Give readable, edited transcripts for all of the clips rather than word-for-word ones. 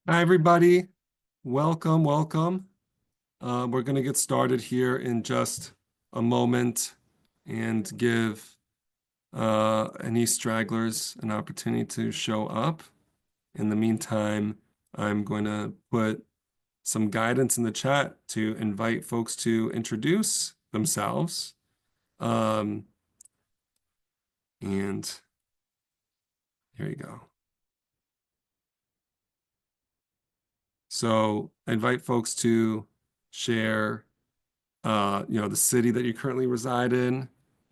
Hi, everybody. Welcome, welcome. We're going to get started here in just a moment and give any stragglers an opportunity to show up. In the meantime, I'm going to put some guidance in the chat to invite folks to introduce themselves. And here you go. So invite folks to share the city that you currently reside in.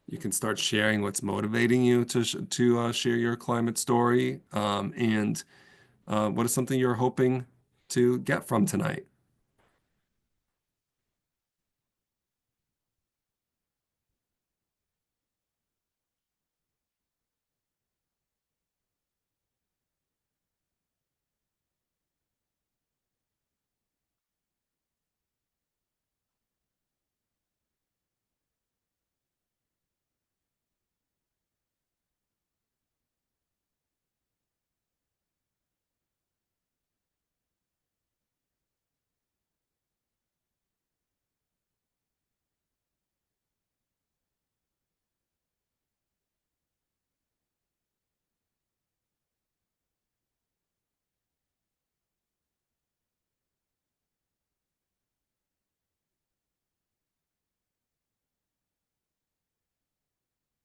You can start sharing what's motivating you to share your climate story, and what is something you're hoping to get from tonight.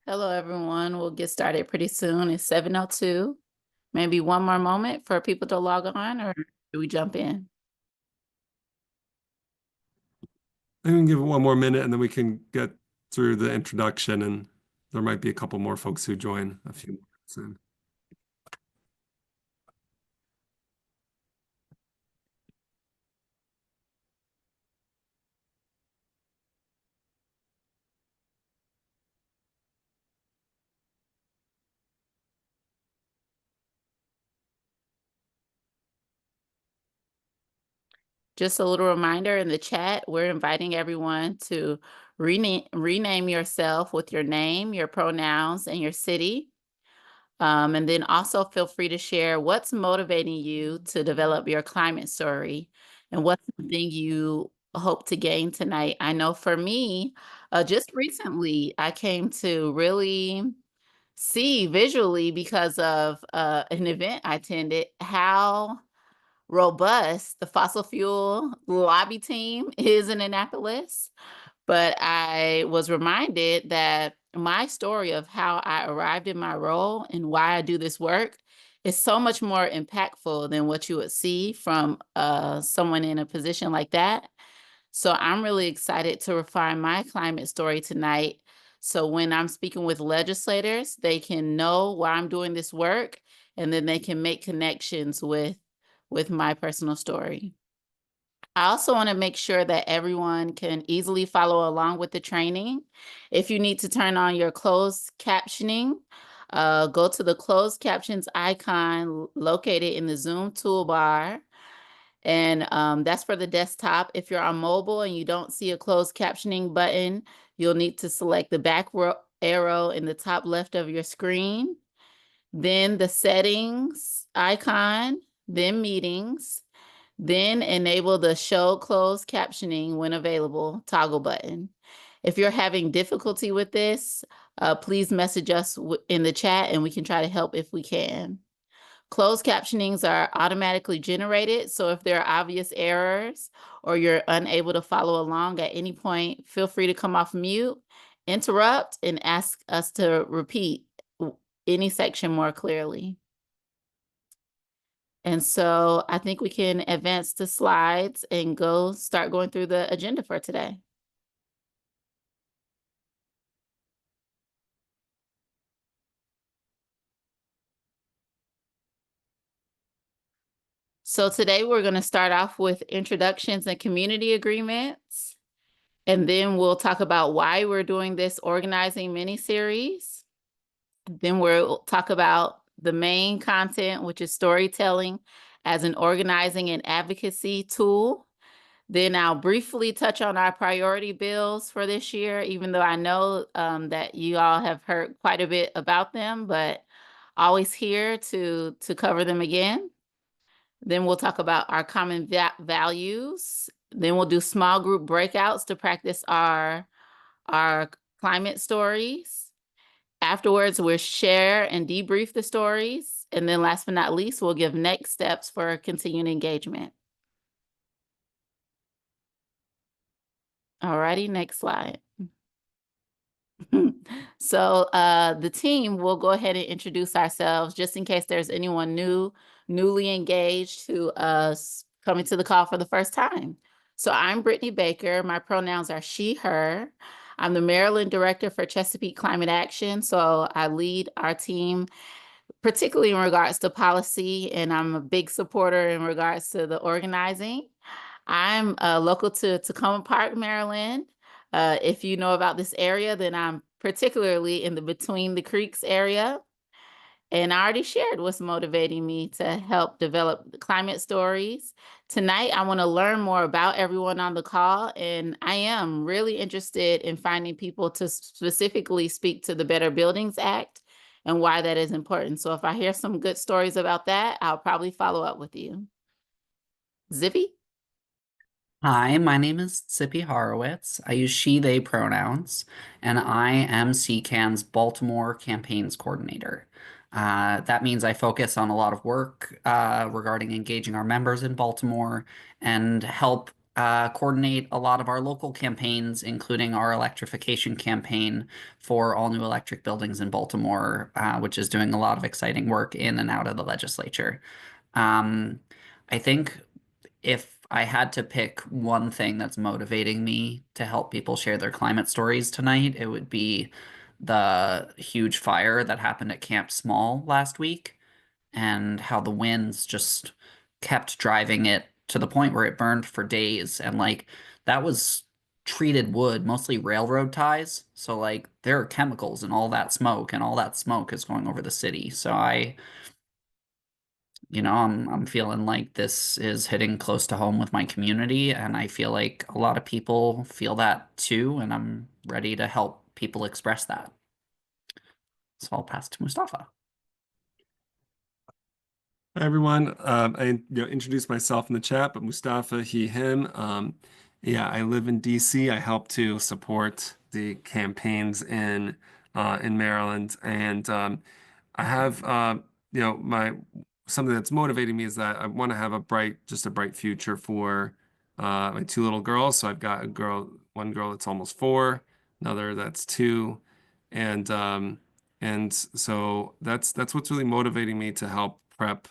Hello, everyone. We'll get started pretty soon. It's 7:02. Maybe one more moment for people to log on, or do we jump in? I can give it one more minute and then we can get through the introduction, and there might be a couple more folks who join a few minutes in. Just a little reminder in the chat, we're inviting everyone to rename yourself with your name, your pronouns, and your city. And then also feel free to share what's motivating you to develop your climate story and what's something you hope to gain tonight. I know for me, just recently, I came to really see visually because of an event I attended how robust the fossil fuel lobby team is in Annapolis. But I was reminded that my story of how I arrived in my role and why I do this work is so much more impactful than what you would see from someone in a position like that. So I'm really excited to refine my climate story tonight. So when I'm speaking with legislators, they can know why I'm doing this work, and then they can make connections with my personal story. I also want to make sure that everyone can easily follow along with the training. If you need to turn on your closed captioning, go to the closed captions icon located in the Zoom toolbar. And that's for the desktop. If you're on mobile and you don't see a closed captioning button, you'll need to select the back arrow in the top left of your screen, then the settings icon, then meetings, then enable the show closed captioning when available toggle button. If you're having difficulty with this, please message us in the chat and we can try to help if we can. Closed captionings are automatically generated, so if there are obvious errors or you're unable to follow along at any point, feel free to come off mute, interrupt, and ask us to repeat any section more clearly. And so I think we can advance the slides and start going through the agenda for today. So today we're going to start off with introductions and community agreements. And then we'll talk about why we're doing this organizing mini series. Then we'll talk about the main content, which is storytelling as an organizing and advocacy tool. Then I'll briefly touch on our priority bills for this year, even though I know that you all have heard quite a bit about them, but always here to cover them again. Then we'll talk about our common values. Then we'll do small group breakouts to practice our climate stories. Afterwards, we'll share and debrief the stories. And then last but not least, we'll give next steps for continuing engagement. Alrighty, next slide. So the team will go ahead and introduce ourselves just in case there's anyone newly engaged who coming to the call for the first time. So I'm Brittany Baker. My pronouns are she, her. I'm the Maryland Director for Chesapeake Climate Action. So I lead our team, particularly in regards to policy, and I'm a big supporter in regards to the organizing. I'm local to Tacoma Park, Maryland. If you know about this area, then I'm particularly in the Between the Creeks area. And I already shared what's motivating me to help develop the climate stories. Tonight, I want to learn more about everyone on the call, and I am really interested in finding people to specifically speak to the Better Buildings Act and why that is important. So if I hear some good stories about that, I'll probably follow up with you. Zippy? Hi, my name is Zippy Horowitz. I use she, they pronouns, and I am CCAN's Baltimore Campaigns Coordinator. That means I focus on a lot of work regarding engaging our members in Baltimore and help coordinate a lot of our local campaigns, including our electrification campaign for all new electric buildings in Baltimore, which is doing a lot of exciting work in and out of the legislature. I think if I had to pick one thing that's motivating me to help people share their climate stories tonight, it would be the huge fire that happened at Camp Small last week and how the winds just kept driving it to the point where it burned for days. And like that was treated wood, mostly railroad ties. So like there are chemicals in all that smoke, and all that smoke is going over the city. So I'm feeling like this is hitting close to home with my community, and I feel like a lot of people feel that too, and I'm ready to help people express that. So I'll pass to Mustafa. Hi, everyone. I introduced myself in the chat, but Mustafa, he, him. Yeah, I live in DC. I help to support the campaigns in Maryland, and I have my something that's motivating me is that I want to have a bright future for my two little girls. So I've got one girl that's almost 4, another that's 2, and so that's what's really motivating me to help prep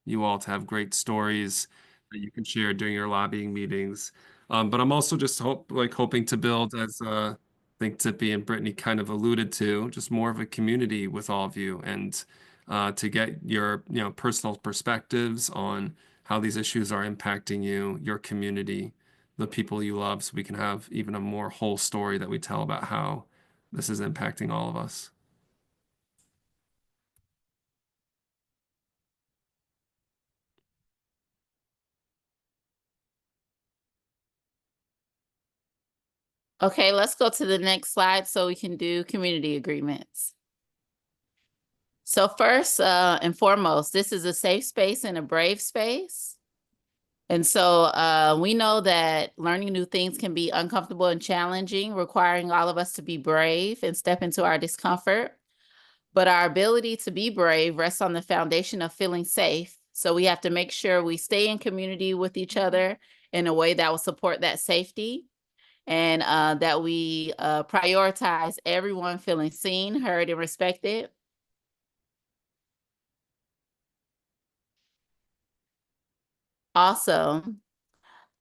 you all to have great stories that you can share during your lobbying meetings. But I'm also just hoping to build, as I think Zippy and Brittany kind of alluded to, just more of a community with all of you, and to get your personal perspectives on how these issues are impacting you, your community, the people you love, so we can have even a more whole story that we tell about how this is impacting all of us. Okay, let's go to the next slide so we can do community agreements. So first and foremost, this is a safe space and a brave space. And so we know that learning new things can be uncomfortable and challenging, requiring all of us to be brave and step into our discomfort. But our ability to be brave rests on the foundation of feeling safe. So we have to make sure we stay in community with each other in a way that will support that safety, and that we prioritize everyone feeling seen, heard, and respected. Also,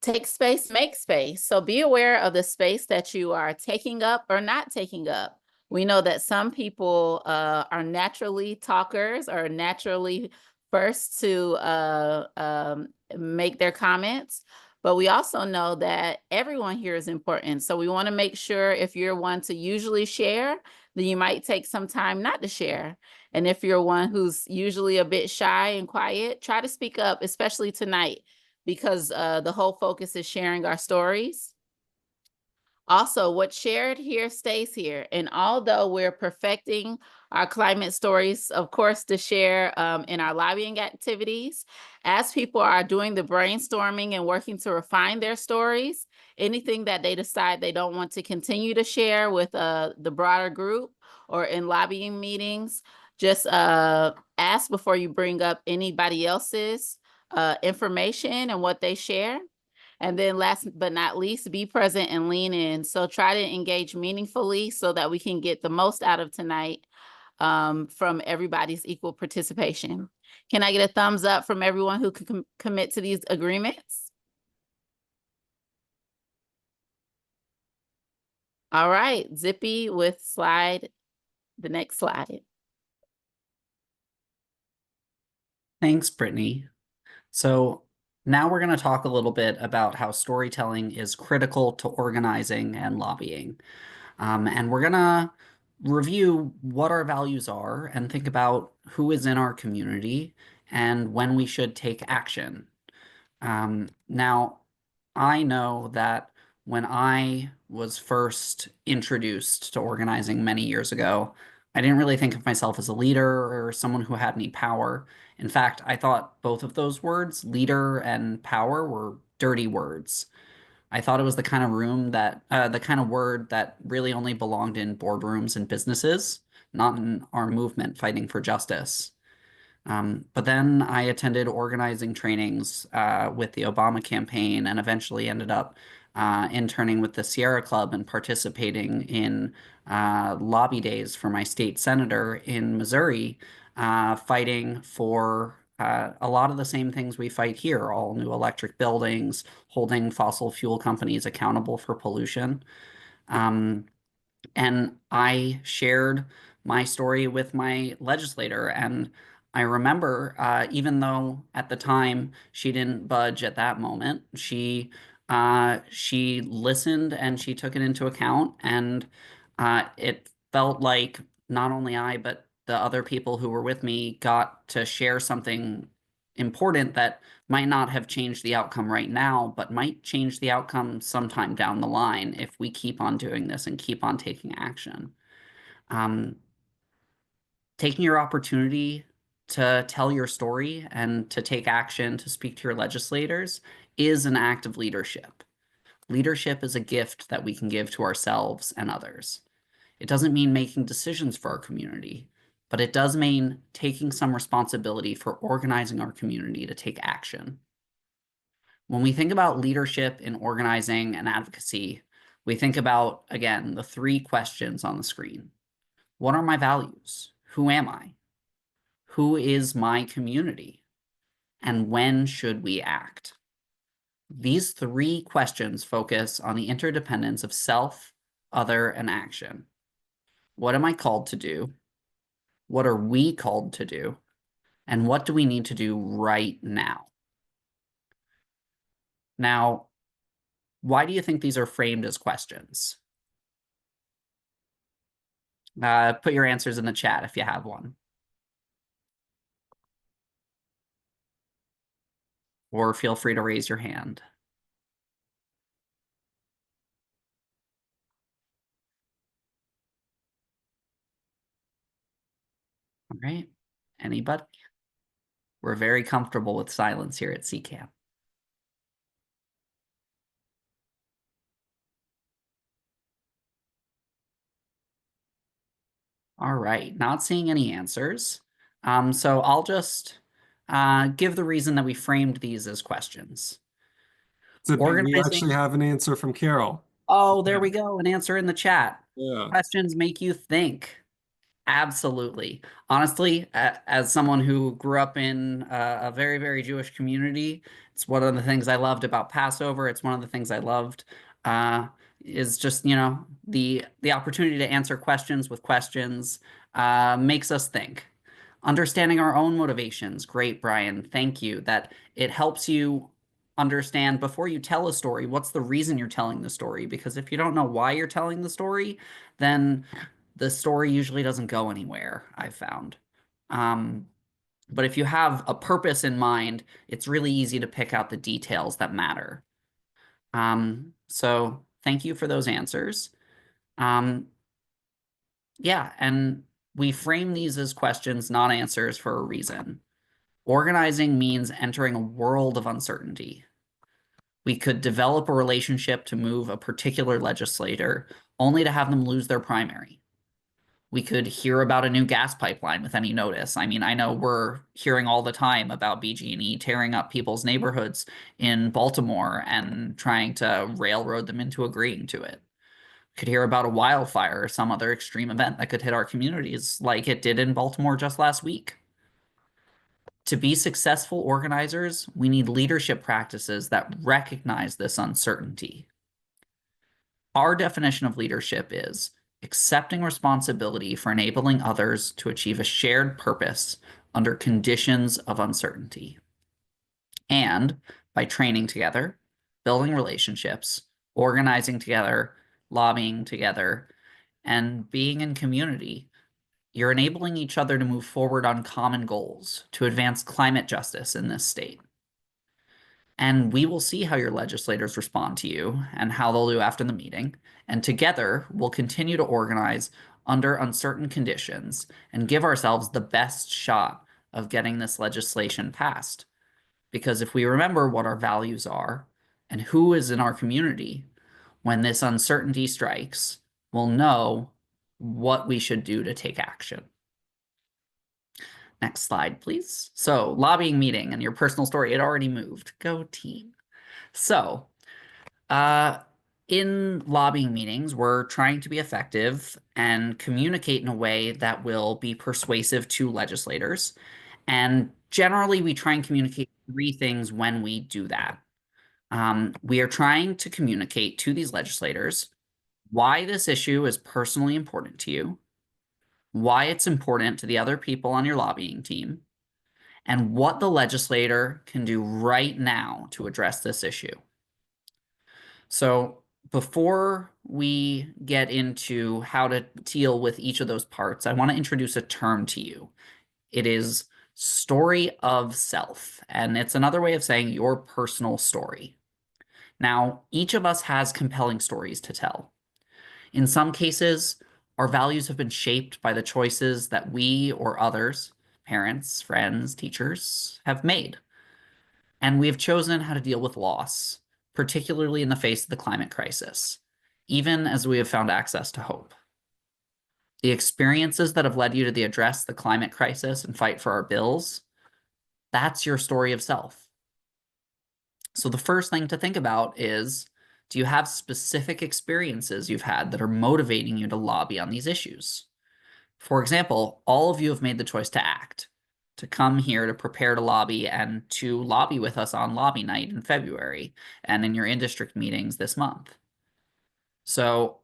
take space, make space. So be aware of the space that you are taking up or not taking up. We know that some people are naturally talkers or naturally first to make their comments, but we also know that everyone here is important. So we want to make sure if you're one to usually share, then you might take some time not to share. And if you're one who's usually a bit shy and quiet, try to speak up, especially tonight, because the whole focus is sharing our stories. Also, what's shared here stays here. And although we're perfecting our climate stories, of course, to share in our lobbying activities. As people are doing the brainstorming and working to refine their stories, anything that they decide they don't want to continue to share with the broader group or in lobbying meetings, just ask before you bring up anybody else's information and what they share. And then last but not least, be present and lean in. So try to engage meaningfully so that we can get the most out of tonight from everybody's equal participation. Can I get a thumbs up from everyone who can commit to these agreements? All right, Zippy with the next slide. Thanks, Brittany. So now we're going to talk a little bit about how storytelling is critical to organizing and lobbying. And we're going to review what our values are and think about who is in our community and when we should take action. Now, I know that when I was first introduced to organizing many years ago, I didn't really think of myself as a leader or someone who had any power. In fact, I thought both of those words, leader and power, were dirty words. I thought it was the kind of the kind of word that really only belonged in boardrooms and businesses, not in our movement fighting for justice. But then I attended organizing trainings with the Obama campaign and eventually ended up interning with the Sierra Club and participating in lobby days for my state senator in Missouri, fighting for a lot of the same things we fight here, all new electric buildings, holding fossil fuel companies accountable for pollution. And I shared my story with my legislator. And I remember, even though at the time she didn't budge at that moment, she listened and she took it into account. And it felt like not only I, but the other people who were with me got to share something important that might not have changed the outcome right now, but might change the outcome sometime down the line if we keep on doing this and keep on taking action. Taking your opportunity to tell your story and to take action to speak to your legislators is an act of leadership. Leadership is a gift that we can give to ourselves and others. It doesn't mean making decisions for our community, but it does mean taking some responsibility for organizing our community to take action. When we think about leadership in organizing and advocacy, we think about, again, the three questions on the screen. What are my values? Who am I? Who is my community? And when should we act? These three questions focus on the interdependence of self, other, and action. What am I called to do? What are we called to do? And what do we need to do right now? Now, why do you think these are framed as questions? Put your answers in the chat if you have one. Or feel free to raise your hand. All right. Anybody? We're very comfortable with silence here at CCAM. All right, not seeing any answers. So I'll just give the reason that we framed these as questions. We Organizing. actually have an answer from Carol. Oh, there we go. An answer in the chat. Yeah. Questions make you think. Absolutely. Honestly, as someone who grew up in a very, very Jewish community, it's one of the things I loved about Passover. It's one of the things I loved is just, you know, the opportunity to answer questions with questions makes us think. Understanding our own motivations. Great, Brian. Thank you. That it helps you understand before you tell a story, what's the reason you're telling the story? Because if you don't know why you're telling the story, then the story usually doesn't go anywhere, I've found. But if you have a purpose in mind, it's really easy to pick out the details that matter. So thank you for those answers. Yeah, and we frame these as questions, not answers, for a reason. Organizing means entering a world of uncertainty. We could develop a relationship to move a particular legislator only to have them lose their primary. We could hear about a new gas pipeline with any notice. I mean, I know we're hearing all the time about BG&E tearing up people's neighborhoods in Baltimore and trying to railroad them into agreeing to it. We could hear about a wildfire or some other extreme event that could hit our communities like it did in Baltimore just last week. To be successful organizers, we need leadership practices that recognize this uncertainty. Our definition of leadership is accepting responsibility for enabling others to achieve a shared purpose under conditions of uncertainty. And by training together, building relationships, organizing together, lobbying together, and being in community, you're enabling each other to move forward on common goals to advance climate justice in this state. And we will see how your legislators respond to you and how they'll do after the meeting. And together, we'll continue to organize under uncertain conditions and give ourselves the best shot of getting this legislation passed. Because if we remember what our values are and who is in our community, when this uncertainty strikes, we'll know what we should do to take action. Next slide, please. So, lobbying meeting and your personal story, it already moved. Go team. So, in lobbying meetings, we're trying to be effective and communicate in a way that will be persuasive to legislators. And generally, we try and communicate 3 things when we do that. We are trying to communicate to these legislators why this issue is personally important to you, why it's important to the other people on your lobbying team, and what the legislator can do right now to address this issue. So before we get into how to deal with each of those parts, I want to introduce a term to you. It is story of self, and it's another way of saying your personal story. Now, each of us has compelling stories to tell. In some cases, our values have been shaped by the choices that we or others, parents, friends, teachers, have made. And we have chosen how to deal with loss, particularly in the face of the climate crisis, even as we have found access to hope. The experiences that have led you to address the climate crisis and fight for our bills, that's your story of self. So the first thing to think about is, do you have specific experiences you've had that are motivating you to lobby on these issues? For example, all of you have made the choice to act, to come here to prepare to lobby and to lobby with us on lobby night in February and in your in-district meetings this month. So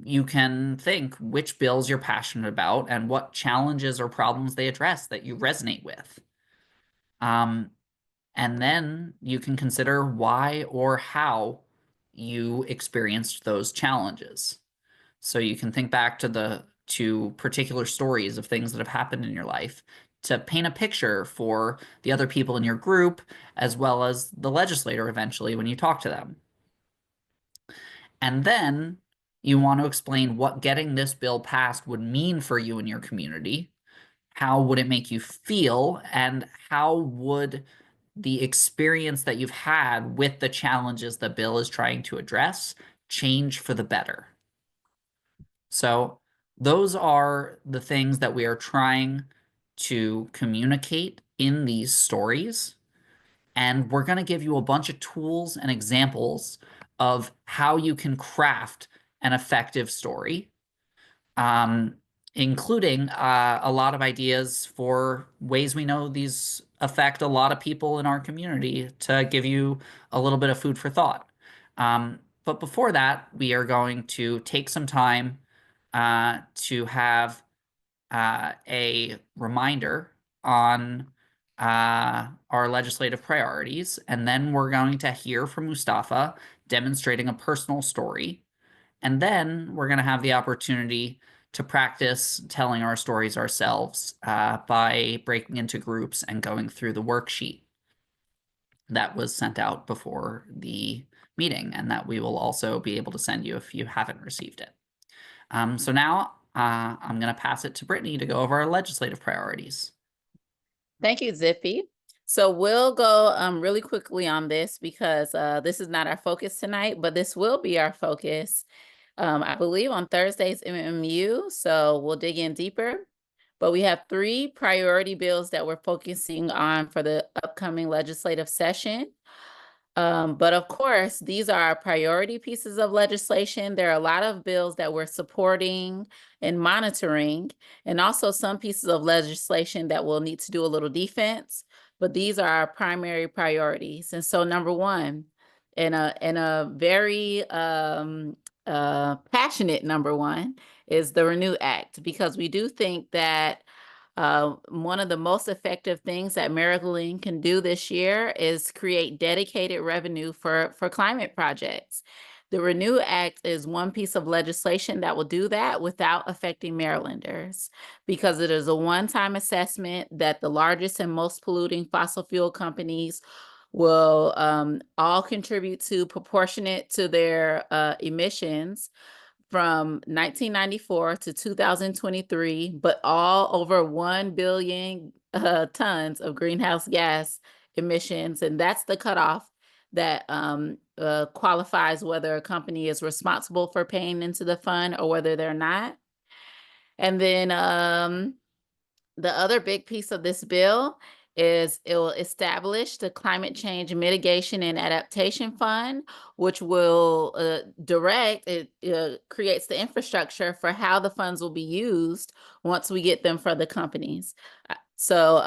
you can think which bills you're passionate about and what challenges or problems they address that you resonate with. And then you can consider why or how you experienced those challenges. So you can think back to particular stories of things that have happened in your life to paint a picture for the other people in your group, as well as the legislator eventually when you talk to them. And then you want to explain what getting this bill passed would mean for you and your community. How would it make you feel? And how would the experience that you've had with the challenges the bill is trying to address change for the better? So those are the things that we are trying to communicate in these stories. And we're going to give you a bunch of tools and examples of how you can craft an effective story, including a lot of ideas for ways we know these affect a lot of people in our community to give you a little bit of food for thought. But before that, we are going to take some time to have a reminder on our legislative priorities, and then we're going to hear from Mustafa demonstrating a personal story, and then we're going to have the opportunity to practice telling our stories ourselves by breaking into groups and going through the worksheet that was sent out before the meeting, and that we will also be able to send you if you haven't received it. So now I'm going to pass it to Brittany to go over our legislative priorities. Thank you, Zippy. So we'll go really quickly on this because this is not our focus tonight, but this will be our focus, I believe, on Thursday's MMU. So we'll dig in deeper. But we have 3 priority bills that we're focusing on for the upcoming legislative session. But of course, these are our priority pieces of legislation. There are a lot of bills that we're supporting and monitoring, and also some pieces of legislation that will need to do a little defense. But these are our primary priorities. And so, number one, and a very passionate number one, is the Renew Act, because we do think that one of the most effective things that Maryland can do this year is create dedicated revenue for climate projects. The Renew Act is one piece of legislation that will do that without affecting Marylanders, because it is a one-time assessment that the largest and most polluting fossil fuel companies will all contribute to proportionate to their emissions from 1994 to 2023, but all over 1 billion tons of greenhouse gas emissions. And that's the cutoff that qualifies whether a company is responsible for paying into the fund or whether they're not. And then the other big piece of this bill is it will establish the Climate Change Mitigation and Adaptation Fund, which will creates the infrastructure for how the funds will be used once we get them for the companies. So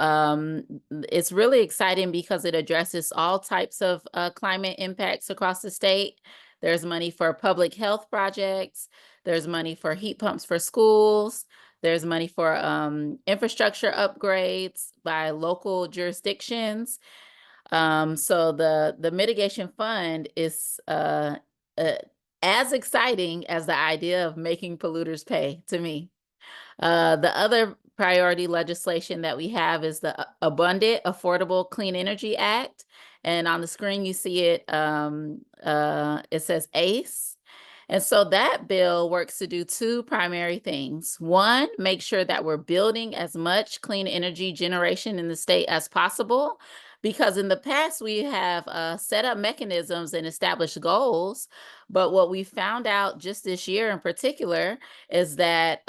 it's really exciting because it addresses all types of climate impacts across the state. There's money for public health projects. There's money for heat pumps for schools. There's money for infrastructure upgrades by local jurisdictions. So the mitigation fund is as exciting as the idea of making polluters pay to me. The other priority legislation that we have is the Abundant Affordable Clean Energy Act. And on the screen, you see it, it says ACE. And so that bill works to do 2 primary things. One, make sure that we're building as much clean energy generation in the state as possible, because in the past we have set up mechanisms and established goals. But what we found out just this year in particular is that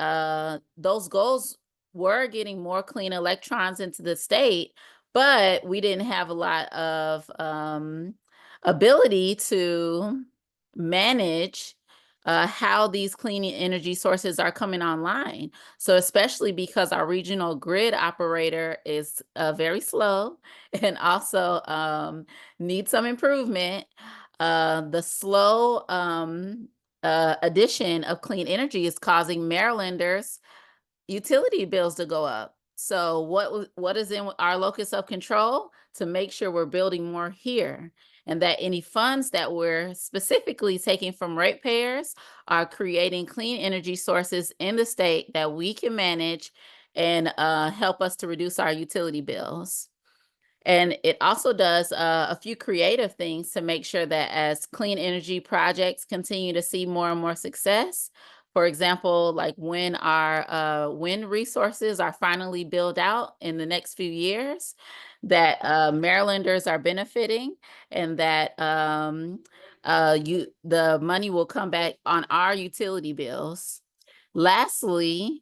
those goals were getting more clean electrons into the state, but we didn't have a lot of ability to manage how these clean energy sources are coming online. So especially because our regional grid operator is very slow and also needs some improvement, the slow addition of clean energy is causing Marylanders' utility bills to go up. So what is in our locus of control to make sure we're building more here, and that any funds that we're specifically taking from ratepayers are creating clean energy sources in the state that we can manage and help us to reduce our utility bills. And it also does a few creative things to make sure that as clean energy projects continue to see more and more success, for example, like when our wind resources are finally built out in the next few years, that Marylanders are benefiting, and that the money will come back on our utility bills. Lastly,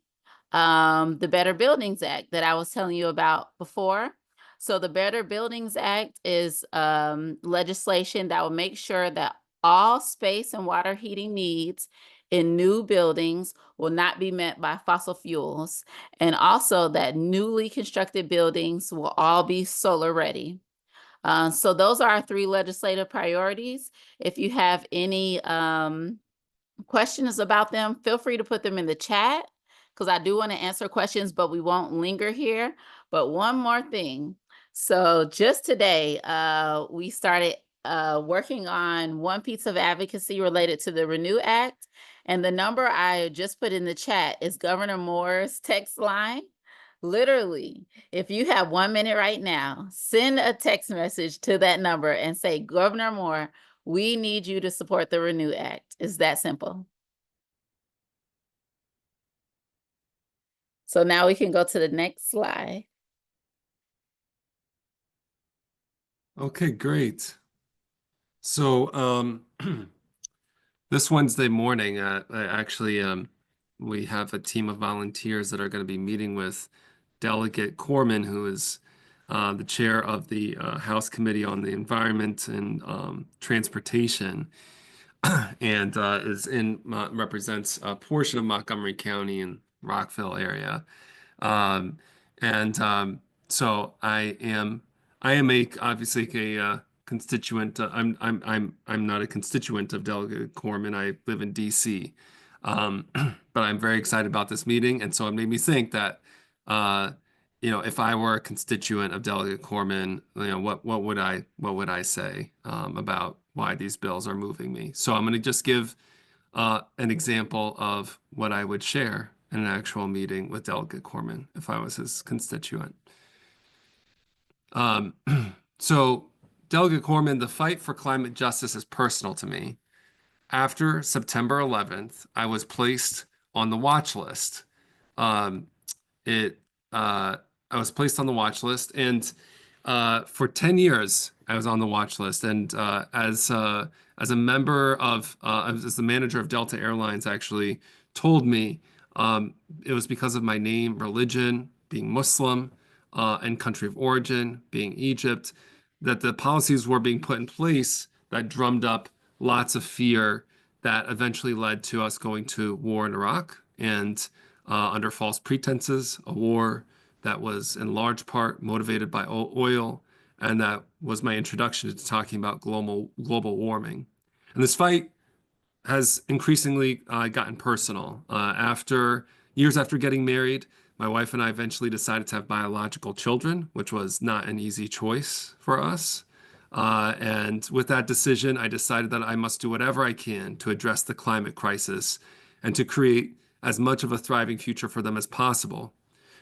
the Better Buildings Act that I was telling you about before. So the Better Buildings Act is legislation that will make sure that all space and water heating needs in new buildings will not be met by fossil fuels, and also that newly constructed buildings will all be solar ready. So those are our 3 legislative priorities. If you have any questions about them, feel free to put them in the chat, because I do want to answer questions, but we won't linger here. But one more thing. So just today, we started working on one piece of advocacy related to the Renew Act. And the number I just put in the chat is Governor Moore's text line. Literally, if you have 1 minute right now, send a text message to that number and say, Governor Moore, we need you to support the Renew Act. It's that simple. So now we can go to the next slide. Okay, great. So this Wednesday morning, we have a team of volunteers that are going to be meeting with Delegate Corman, who is the chair of the House Committee on the Environment and Transportation, and represents a portion of Montgomery County and Rockville area. Um, and so I am obviously a constituent. I'm not a constituent of Delegate Corman. I live in DC. But I'm very excited about this meeting, and so it made me think that uh, if I were a constituent of Delegate Corman, what would I say about why these bills are moving me? So I'm going to just give an example of what I would share in an actual meeting with Delegate Corman if I was his constituent. Um, so, Delegate Corman, the fight for climate justice is personal to me. After September 11th, I was placed on the watch list. Um, it I was placed on the watch list, and for 10 years I was on the watch list. And as a member of as the manager of Delta Airlines actually told me, it was because of my name, religion, being Muslim, and country of origin being Egypt, that the policies were being put in place that drummed up lots of fear that eventually led to us going to war in Iraq, and under false pretenses, a war that was in large part motivated by oil, and that was my introduction to talking about global warming. And this fight has increasingly gotten personal. After years after getting married, my wife and I eventually decided to have biological children, which was not an easy choice for us. And with that decision, I decided that I must do whatever I can to address the climate crisis and to create as much of a thriving future for them as possible.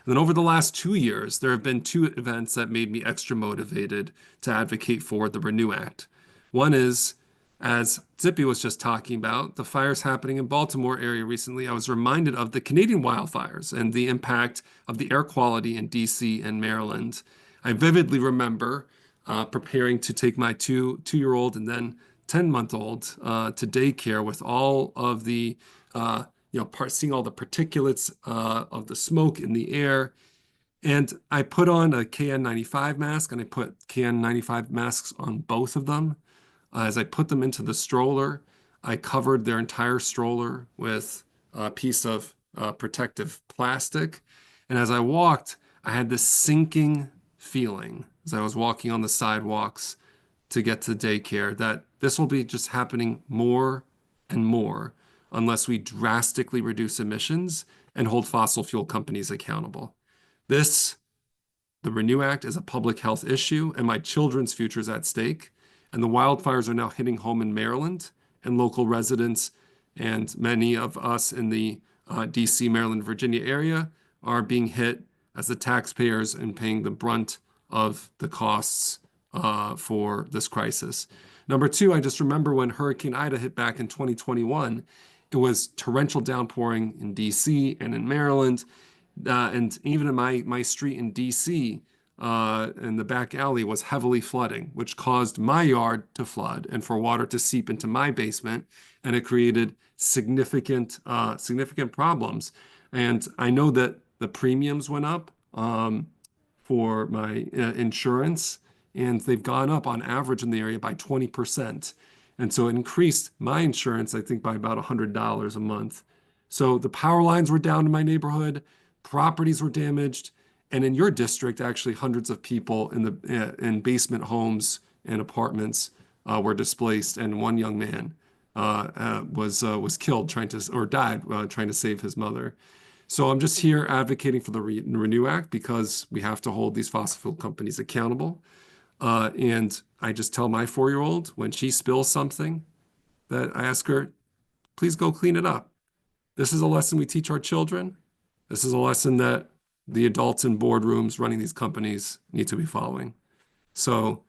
And then over the last 2 years, there have been two events that made me extra motivated to advocate for the Renew Act. One is, as Zippy was just talking about, the fires happening in Baltimore area recently. I was reminded of the Canadian wildfires and the impact of the air quality in DC and Maryland. I vividly remember preparing to take my two-year-old and then 10-month-old to daycare with all of the seeing all the particulates of the smoke in the air. And I put on a KN95 mask, and I put KN95 masks on both of them. As I put them into the stroller, I covered their entire stroller with a piece of protective plastic. And as I walked, I had this sinking feeling as I was walking on the sidewalks to get to daycare that this will be just happening more and more unless we drastically reduce emissions and hold fossil fuel companies accountable. The Renew Act is a public health issue, and my children's future is at stake. And the wildfires are now hitting home in Maryland, and local residents and many of us in the DC, Maryland, Virginia area are being hit as the taxpayers and paying the brunt of the costs for this crisis. Number two, I just remember when Hurricane Ida hit back in 2021, it was torrential downpouring in DC and in Maryland. And even in my street in DC, in the back alley was heavily flooding, which caused my yard to flood and for water to seep into my basement. And it created significant problems. And I know that the premiums went up for my insurance, and they've gone up on average in the area by 20%. And so it increased my insurance, I think, by about $100 a month. So the power lines were down in my neighborhood, properties were damaged, and in your district, actually, hundreds of people in basement homes and apartments were displaced, and one young man was killed died trying to save his mother. So I'm just here advocating for the Renew Act because we have to hold these fossil fuel companies accountable. And I just tell my 4-year-old when she spills something that I ask her, please go clean it up. This is a lesson we teach our children. This is a lesson that the adults in boardrooms running these companies need to be following. So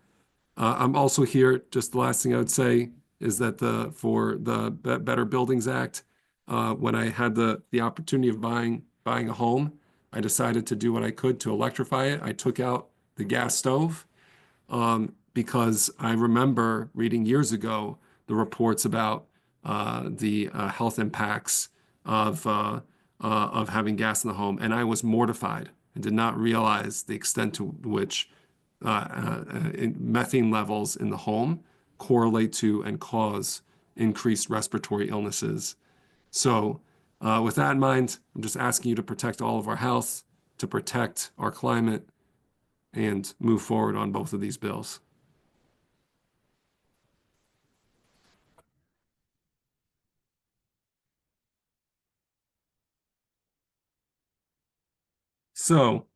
I'm also here, just the last thing I would say is that for the Better Buildings Act, when I had the opportunity of buying a home, I decided to do what I could to electrify it. I took out the gas stove because I remember reading years ago the reports about the health impacts of having gas in the home, and I was mortified and did not realize the extent to which methane levels in the home correlate to and cause increased respiratory illnesses. So, with that in mind, I'm just asking you to protect all of our health, to protect our climate, and move forward on both of these bills. So,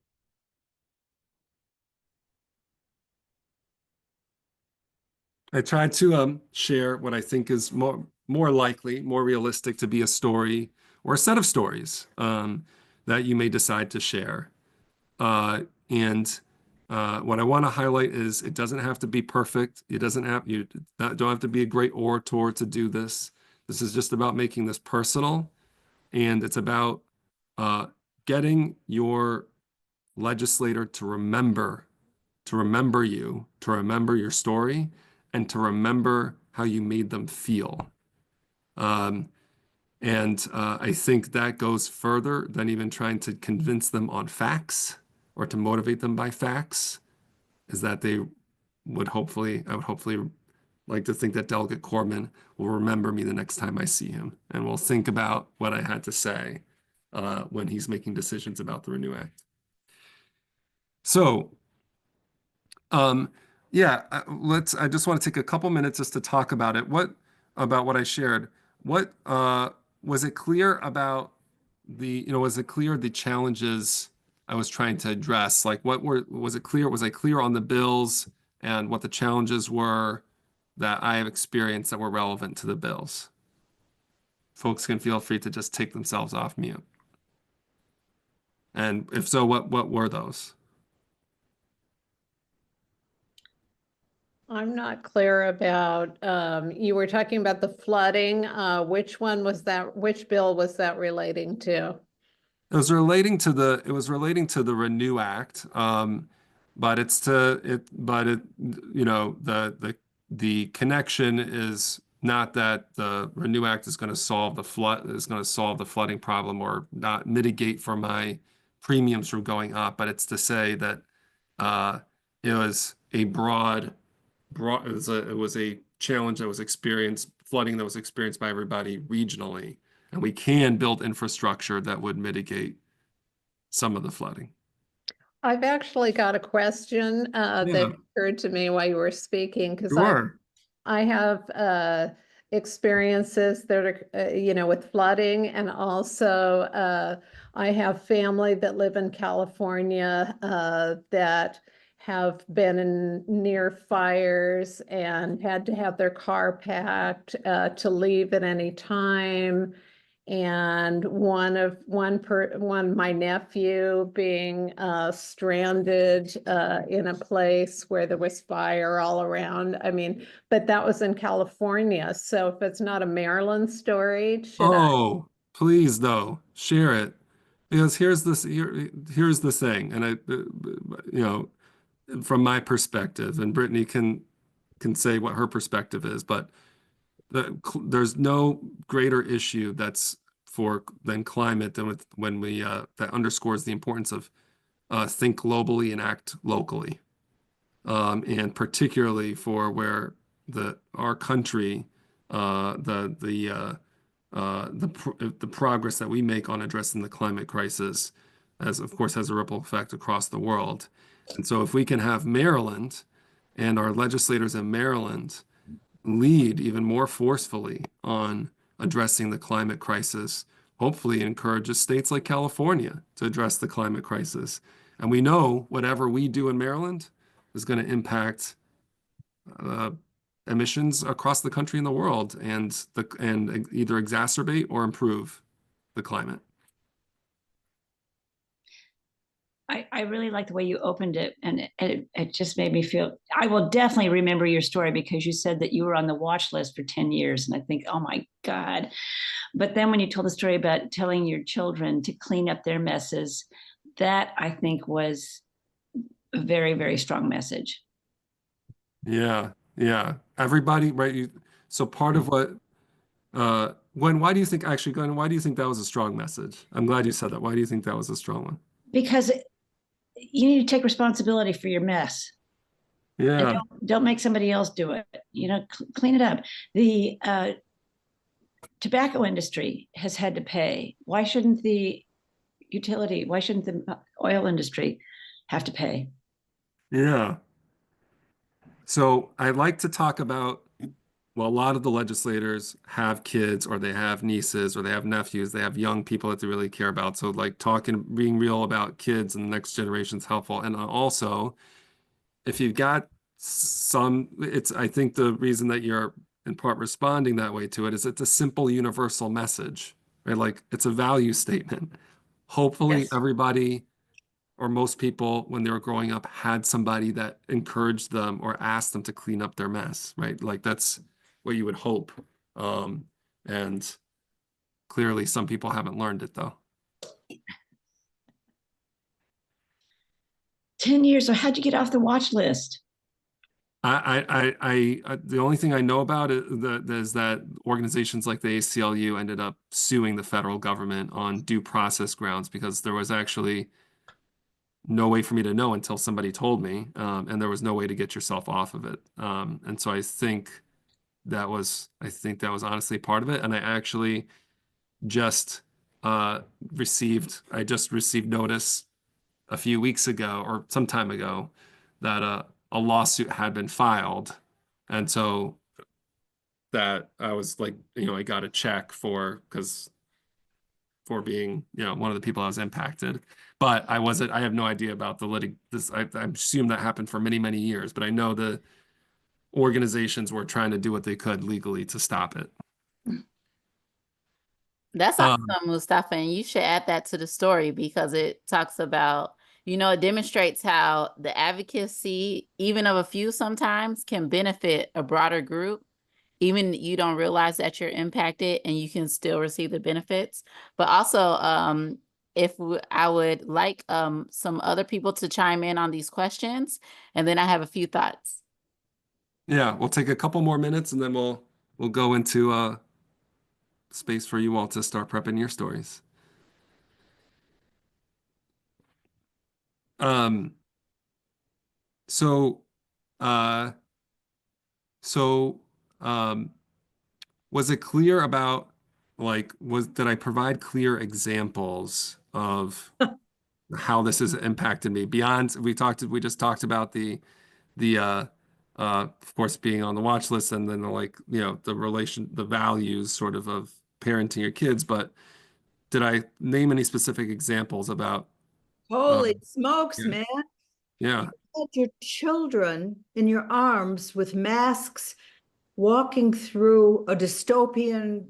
I tried to share what I think is more likely, more realistic to be a story or a set of stories that you may decide to share. And what I want to highlight is it doesn't have to be perfect. It doesn't have you don't have to be a great orator to do this. This is just about making this personal, and it's about getting your legislator to remember you, to remember your story, and to remember how you made them feel. And I think that goes further than even trying to convince them on facts or to motivate them by facts, is that I would hopefully like to think that Delegate Corman will remember me the next time I see him and will think about what I had to say when he's making decisions about the Renew Act. So, yeah, I just want to take a couple minutes just to talk about it. About what I shared? What was it clear about was it clear the challenges I was trying to address? Like was it clear? Was I clear on the bills and what the challenges were that I have experienced that were relevant to the bills? Folks can feel free to just take themselves off mute. And if so, what were those? I'm not clear about, you were talking about the flooding. Which one was that? Which bill was that relating to? It was relating to the Renew Act, but the connection is not that the Renew Act is going to solve the flooding problem or not mitigate for my premiums from going up, but it's to say that it was a it was a challenge that was experienced, flooding that was experienced by everybody regionally. And we can build infrastructure that would mitigate some of the flooding. I've actually got a question that occurred to me while you were speaking, because I have experiences that are, with flooding, and also I have family that live in California that have been in near fires and had to have their car packed to leave at any time. And my nephew being stranded in a place where there was fire all around. I mean, but that was in California. So if it's not a Maryland story, please though, share it. Because here's the thing, and from my perspective, and Brittany can say what her perspective is, but there's no greater issue than climate that underscores the importance of think globally and act locally, and particularly for where our country the progress that we make on addressing the climate crisis has a ripple effect across the world. And so if we can have Maryland and our legislators in Maryland lead even more forcefully on addressing the climate crisis, hopefully encourages states like California to address the climate crisis. And we know whatever we do in Maryland is going to impact emissions across the country and the world, and either exacerbate or improve the climate. I really like the way you opened it, and it just made me feel, I will definitely remember your story, because you said that you were on the watch list for 10 years. And I think, oh my God. But then when you told the story about telling your children to clean up their messes, that I think was a very, very strong message. Yeah, yeah. Everybody, right? So part of what, Gwen, why do you think, actually, Gwen, why do you think that was a strong message? I'm glad you said that. Why do you think that was a strong one? Because you need to take responsibility for your mess. And Yeah, don't make somebody else do it. Clean it up. The tobacco industry has had to pay. Why shouldn't the oil industry have to pay? yeah. So I like to talk about, well, a lot of the legislators have kids or they have nieces or they have nephews, they have young people that they really care about. So like talking, being real about kids and the next generation is helpful. And also, if you've got I think the reason that you're in part responding that way to it is it's a simple universal message, right? Like it's a value statement. Hopefully Yes. everybody or most people when they were growing up had somebody that encouraged them or asked them to clean up their mess, right? Like that's what you would hope. And clearly some people haven't learned it though. 10 years. So how'd you get off the watch list? The only thing I know about it is that organizations like the ACLU ended up suing the federal government on due process grounds because there was actually no way for me to know until somebody told me, and there was no way to get yourself off of it. And so I think that was honestly part of it. And I actually just received notice a few weeks ago or some time ago that a lawsuit had been filed. And so that I was like, I got a check for being, one of the people I was impacted. But I have no idea about I assume that happened for many, many years, but I know the organizations were trying to do what they could legally to stop it. That's awesome, Mustafa, and you should add that to the story because it talks about, it demonstrates how the advocacy, even of a few sometimes, can benefit a broader group. Even you don't realize that you're impacted and you can still receive the benefits. But also, I would like some other people to chime in on these questions, and then I have a few thoughts. Yeah, we'll take a couple more minutes and then we'll go into space for you all to start prepping your stories. Was it clear about did I provide clear examples of how this has impacted me beyond we just talked about the of course being on the watch list and then the values sort of parenting your kids, but did I name any specific examples about Holy smokes, yeah. man. Yeah. You had your children in your arms with masks walking through a dystopian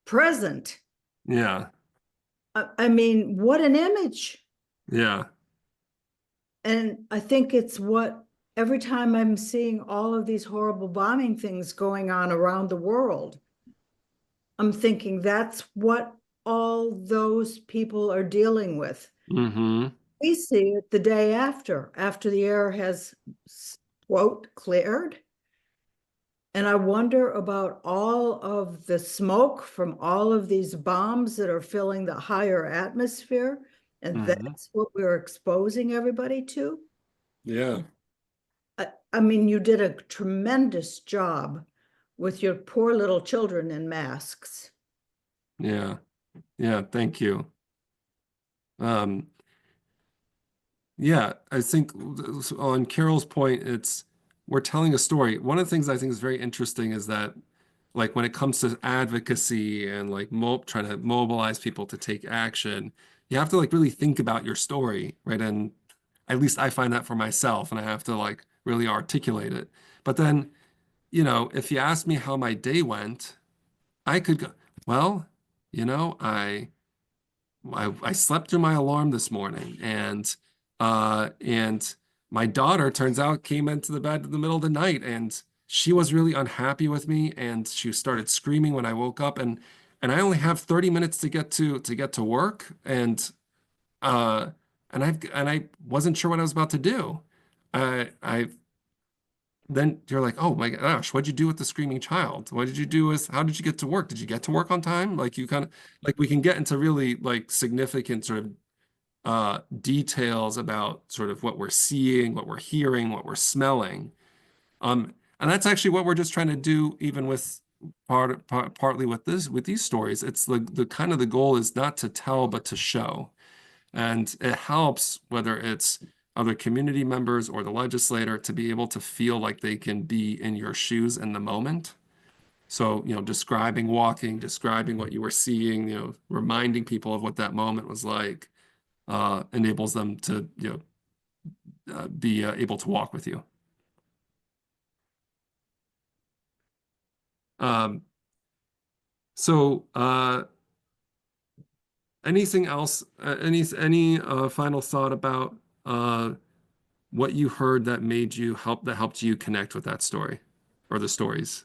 present. Yeah. I mean, what an image. Yeah. And I think it's what every time I'm seeing all of these horrible bombing things going on around the world, I'm thinking that's what all those people are dealing with. Mm-hmm. We see it the day after the air has, quote, cleared. And I wonder about all of the smoke from all of these bombs that are filling the higher atmosphere. And that's what we're exposing everybody to. Yeah. I mean, you did a tremendous job with your poor little children in masks. Yeah. Yeah. Thank you. Yeah, I think on Carol's point, we're telling a story. One of the things I think is very interesting is that like when it comes to advocacy and like trying to mobilize people to take action, you have to like really think about your story, right? And at least I find that for myself, and I have to like really articulate it. But then, if you ask me how my day went, I could go, well, I slept through my alarm this morning, and my daughter turns out came into the bed in the middle of the night, and she was really unhappy with me, and she started screaming when I woke up, and I only have 30 minutes to get to work, and and I wasn't sure what I was about to do. Then you're like, oh my gosh, what'd you do with the screaming child? What did you do how did you get to work? Did you get to work on time? Like you kind of like we can get into really like significant sort of details about sort of what we're seeing, what we're hearing, what we're smelling. And that's actually what we're just trying to do, even with partly with these stories. It's the kind of the goal is not to tell, but to show. And it helps whether it's other community members or the legislator to be able to feel like they can be in your shoes in the moment. So, describing walking, describing what you were seeing, reminding people of what that moment was like, enables them to, be able to walk with you. So, anything else? Any final thought about what you heard that helped you connect with that story or the stories?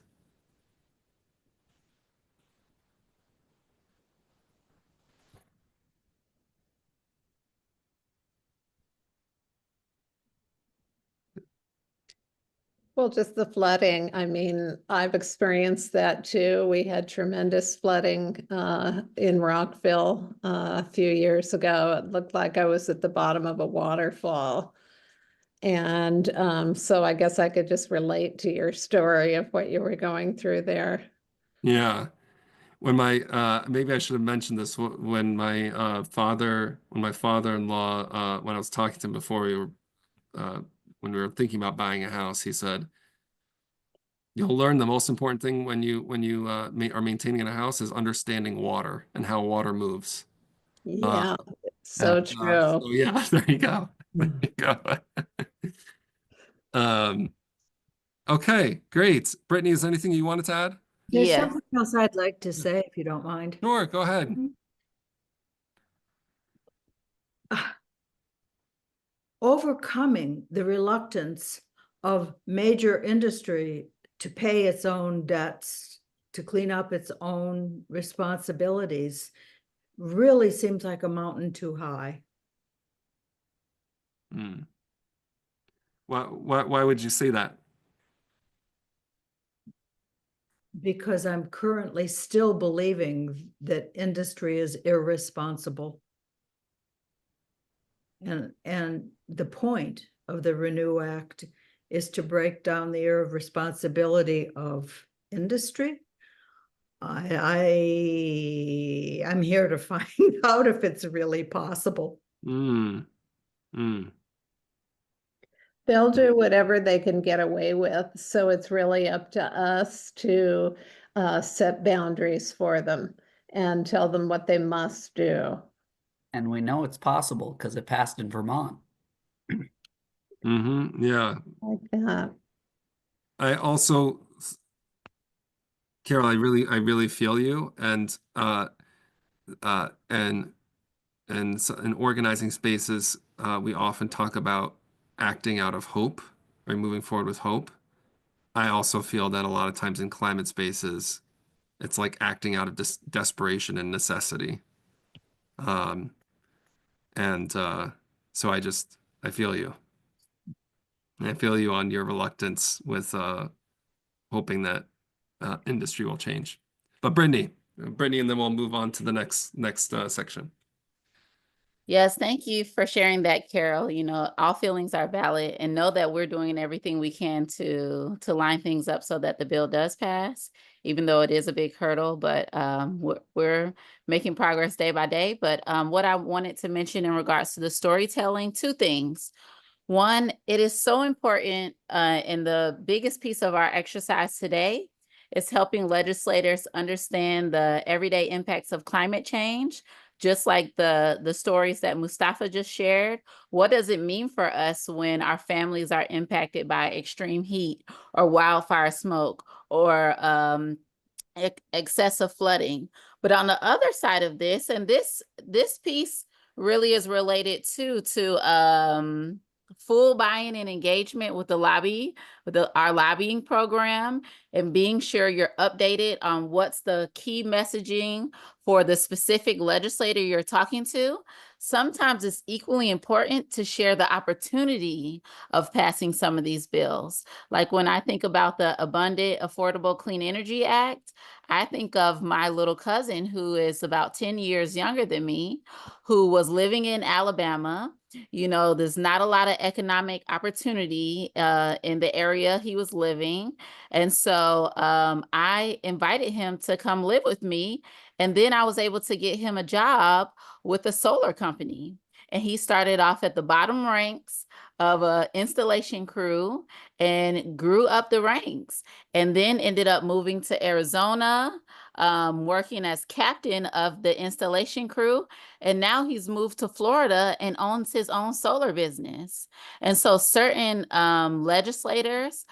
Well, just the flooding. I mean, I've experienced that too. We had tremendous flooding in Rockville a few years ago. It looked like I was at the bottom of a waterfall. And so I guess I could just relate to your story of what you were going through there. Yeah. When maybe I should have mentioned this when my father-in-law, when I was talking to him before when we were thinking about buying a house, he said, you'll learn the most important thing when you are maintaining a house is understanding water and how water moves. Yeah, so true. So yeah, there you go. There you go. Okay, great. Brittany, is there anything you wanted to add? There's Yes. something else I'd like to say, if you don't mind. Sure, go ahead. Overcoming the reluctance of major industry to pay its own debts, to clean up its own responsibilities, really seems like a mountain too high. Why would you say that? Because I'm currently still believing that industry is irresponsible. And the point of the Renew Act is to break down the irresponsibility of industry. I'm here to find out if it's really possible. They'll do whatever they can get away with. So it's really up to us to set boundaries for them and tell them what they must do. And we know it's possible because it passed in Vermont. Yeah. Like that. I also, Carol, I really feel you, and in organizing spaces, we often talk about acting out of hope or moving forward with hope. I also feel that a lot of times in climate spaces, it's like acting out of desperation and necessity. So I feel you. I feel you on your reluctance with hoping that industry will change. But Brittany, and then we'll move on to the next section. Yes, thank you for sharing that, Carol. All feelings are valid, and know that we're doing everything we can to line things up so that the bill does pass, even though it is a big hurdle. But we're making progress day by day. But what I wanted to mention in regards to the storytelling, two things. One, it is so important, and the biggest piece of our exercise today is helping legislators understand the everyday impacts of climate change. Just like the stories that Mustafa just shared, what does it mean for us when our families are impacted by extreme heat or wildfire smoke or excessive flooding? But on the other side of this, and this piece really is related to full buy-in and engagement with our lobbying program, and being sure you're updated on what's the key messaging for the specific legislator you're talking to. sometimes it's equally important to share the opportunity of passing some of these bills. Like when I think about the Abundant, Affordable Clean Energy Act, I think of my little cousin who is about 10 years younger than me, who was living in Alabama. You know, there's not a lot of economic opportunity in the area he was living. And so I invited him to come live with me. And then I was able to get him a job with a solar company. And he started off at the bottom ranks of a installation crew and grew up the ranks, and then ended up moving to Arizona, working as captain of the installation crew. And now he's moved to Florida and owns his own solar business. And so certain legislators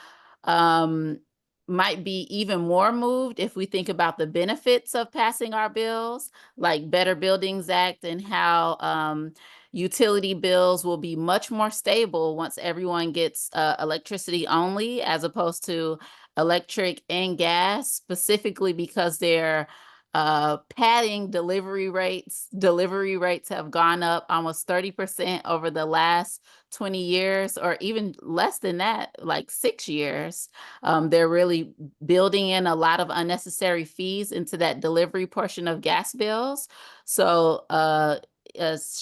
might be even more moved if we think about the benefits of passing our bills, like Better Buildings Act, and how utility bills will be much more stable once everyone gets electricity only, as opposed to electric and gas, specifically because they're padding delivery rates. Delivery rates have gone up almost 30% over the last 20 years, or even less than that, like 6 years. They're really building in a lot of unnecessary fees into that delivery portion of gas bills. So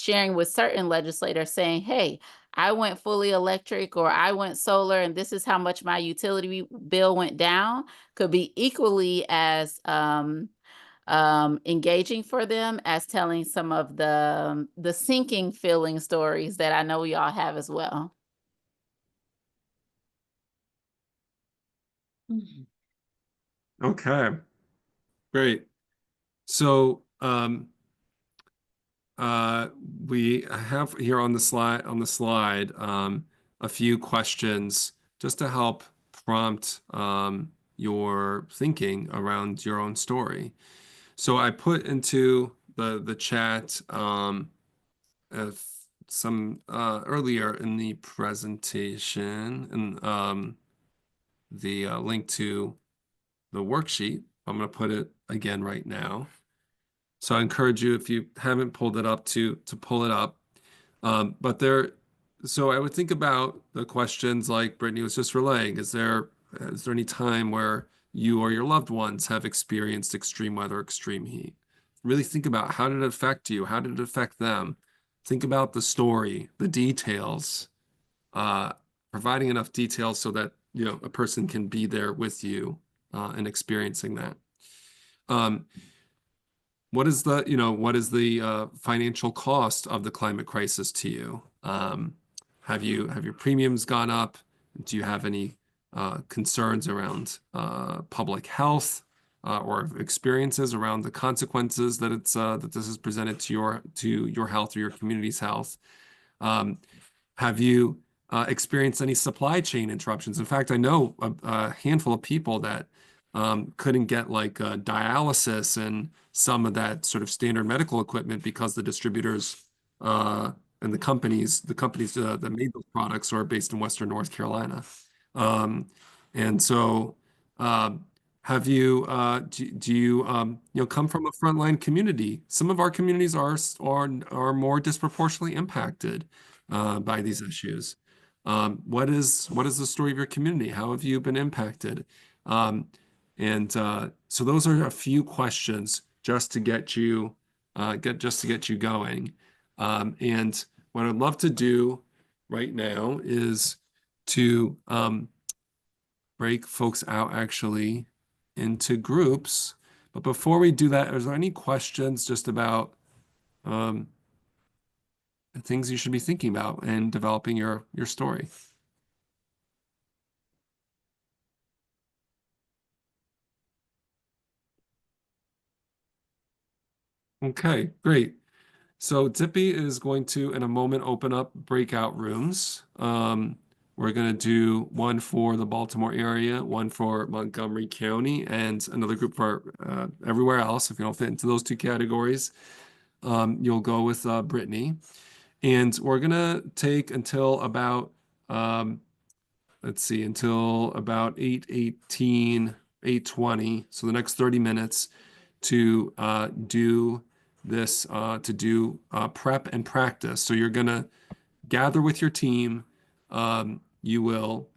sharing with certain legislators saying, hey, I went fully electric or I went solar and this is how much my utility bill went down, could be equally as engaging for them as telling some of the sinking feeling stories that I know we all have as well. Okay, great. So we have here on the slide a few questions just to help prompt your thinking around your own story. So I put into the chat some earlier in the presentation, and the link to the worksheet. I'm going to put it again right now. So I encourage you, if you haven't pulled it up, to pull it up. So I would think about the questions like Brittany was just relaying. Is there any time where you or your loved ones have experienced extreme weather, extreme heat? Really think about, how did it affect you? How did it affect them? Think about the story, the details, providing enough details so that, you know, a person can be there with you and experiencing that. What is the financial cost of the climate crisis to you? Have your premiums gone up? Do you have any concerns around public health or experiences around the consequences that this has presented to your health or your community's health? Have you experienced any supply chain interruptions? In fact, I know a handful of people that couldn't get like dialysis and some of that sort of standard medical equipment because the distributors and the companies that made those products are based in Western North Carolina. And so have you do you come from a frontline community? Some of our communities are more disproportionately impacted by these issues. What is the story of your community? How have you been impacted? So those are a few questions just to get you going. And what I'd love to do right now is to break folks out actually into groups. But before we do that, is there any questions just about the things you should be thinking about in developing your story? Okay, great. So Zippy is going to, in a moment, open up breakout rooms. We're going to do one for the Baltimore area, one for Montgomery County, and another group for everywhere else. If you don't fit into those two categories, you'll go with Brittany. And we're going to take until about, until about 8:18, 8:20, so the next 30 minutes to do this to do prep and practice. So you're going to gather with your team. You will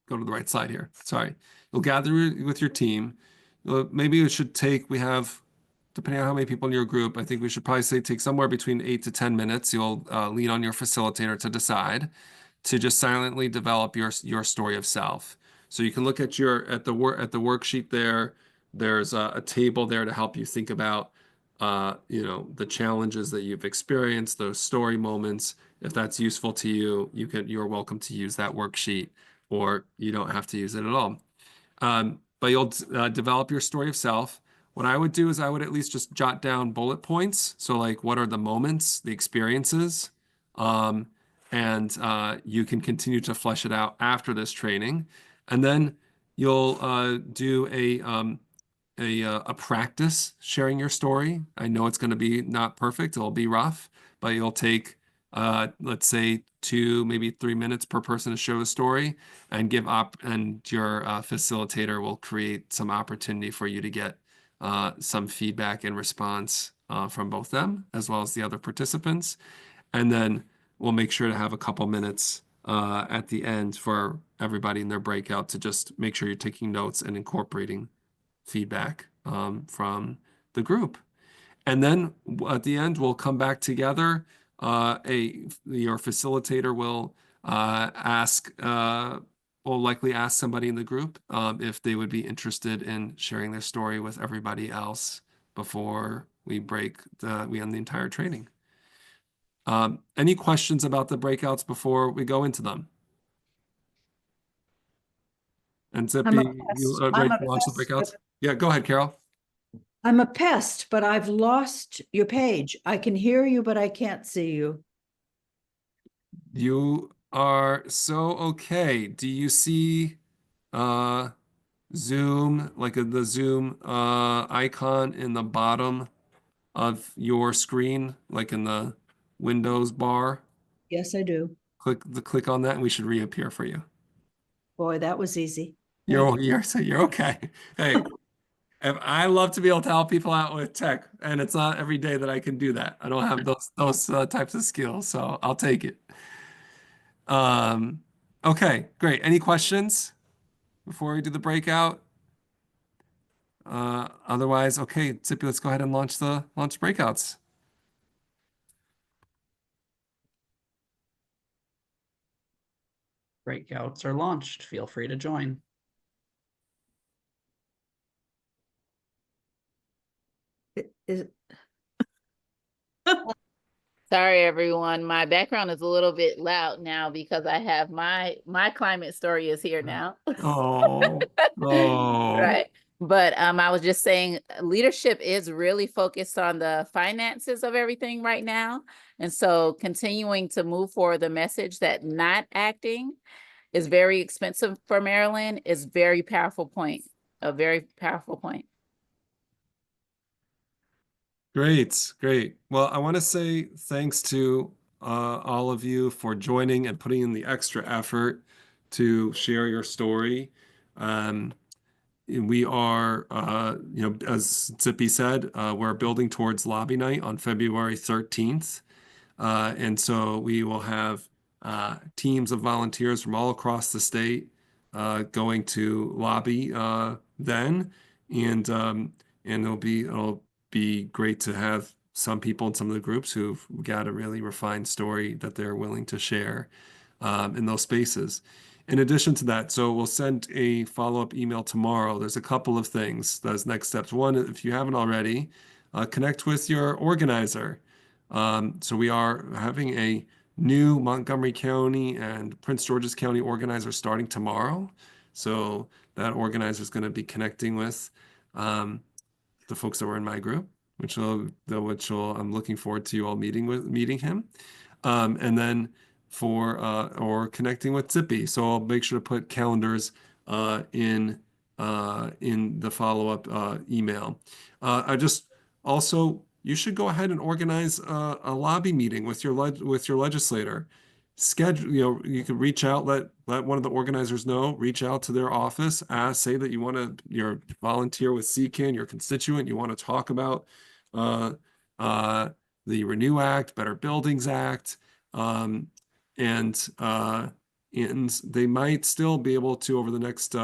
go to the right slide here. Sorry. You'll gather with your team. Maybe it should take, we have, depending on how many people in your group, I think we should probably say take somewhere between 8 to 10 minutes. You'll lean on your facilitator to decide to just silently develop your story of self. So you can look at the worksheet there. There's a table there to help you think about the challenges that you've experienced, those story moments. If that's useful to you, you're welcome to use that worksheet, or you don't have to use it at all. But you'll develop your story of self. What I would do is I would at least just jot down bullet points. So like, what are the moments, the experiences? And you can continue to flesh it out after this training. And then you'll do a practice sharing your story. I know it's going to be not perfect. It'll be rough, but you'll take, let's say 2, maybe 3 minutes per person to show a story, and and your facilitator will create some opportunity for you to get some feedback and response from both them as well as the other participants. And then we'll make sure to have a couple minutes at the end for everybody in their breakout to just make sure you're taking notes and incorporating feedback from the group. And then at the end, we'll come back together. Your facilitator will likely ask somebody in the group if they would be interested in sharing their story with everybody else before we end the entire training. Any questions about the breakouts before we go into them? And Zippy, you ready to launch the breakouts? Yeah, go ahead, Carol. I'm a pest, but I've lost your page. I can hear you, but I can't see you. You are so okay. Do you see Zoom, like the Zoom icon in the bottom of your screen, like in the Windows bar? Yes, I do. Click on that and we should reappear for you. Boy, that was easy. You're okay. Hey, I love to be able to help people out with tech, and it's not every day that I can do that. I don't have those types of skills, so I'll take it. Okay, great. Any questions before we do the breakout? Otherwise, okay, Zippy, let's go ahead and launch breakouts. Breakouts are launched. Feel free to join. Sorry, everyone. My background is a little bit loud now because I have my climate story is here now. Oh, Right. But I was just saying leadership is really focused on the finances of everything right now. And so continuing to move forward the message that not acting is very expensive for Maryland is a very powerful point. Great. Well, I want to say thanks to all of you for joining and putting in the extra effort to share your story. We are, as Zippy said, we're building towards Lobby Night on February 13th. And so we will have teams of volunteers from all across the state going to lobby then. And it'll be great to have some people in some of the groups who've got a really refined story that they're willing to share in those spaces. In addition to that, so we'll send a follow-up email tomorrow. There's a couple of things. Those next steps. One, if you haven't already, connect with your organizer. So we are having a new Montgomery County and Prince George's County organizer starting tomorrow. So that organizer is going to be connecting with the folks that were in my group, which I'm looking forward to you all meeting him. And then or connecting with Zippy. So I'll make sure to put calendars in the follow-up email. You should go ahead and organize a lobby meeting with your legislator. Schedule, you can reach out, let one of the organizers know, reach out to their office, say that you're volunteer with CCAN, your constituent, you want to talk about the Renew Act, Better Buildings Act, and they might still be able to, over the next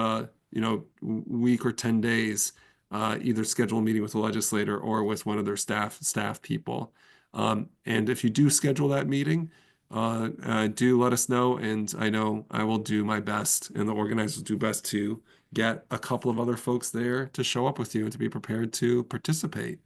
week or 10 days, either schedule a meeting with a legislator or with one of their staff people. And if you do schedule that meeting, do let us know, and I know I will do my best, and the organizers will do best to get a couple of other folks there to show up with you and to be prepared to participate.